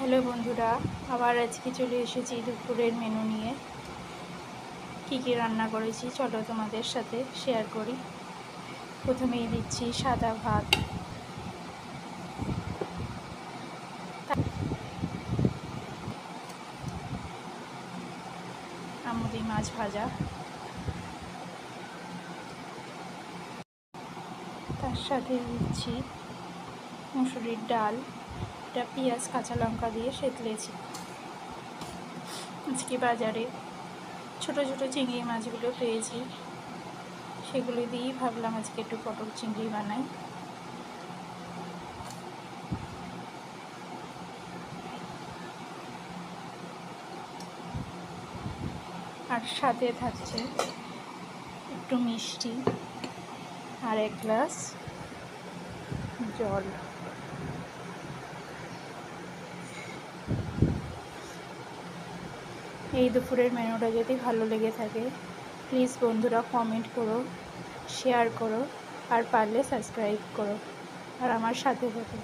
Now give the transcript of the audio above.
Hello বন্ধুরা, আবার আজকে চলে এসেছি দুপুরের মেনু নিয়ে। কী রান্না করেছি চলো তোমাদের সাথে শেয়ার করি। প্রথমেই দিচ্ছি সাদা ভাত, আমুদি মাছ ভাজা, তার সাথে দিচ্ছি মুসুরির ডাল। এটা পেঁয়াজ কাঁচা লঙ্কা দিয়ে সেতলেছি। আজকে বাজারে ছোট ছোট চিংড়ি মাছগুলো পেয়েছি, সেগুলো দিয়েই ভাবলাম আজকে একটু পটল চিংড়ি বানাই। আর সাথে থাকছে একটু মিষ্টি আর 1 গ্লাস জল। এই দুপুরের মেনুটা যদি ভালো লেগে থাকে প্লিজ বন্ধুরা কমেন্ট করো, শেয়ার করো, আর পারলে সাবস্ক্রাইব করো, আর আমার সাথে থাকো।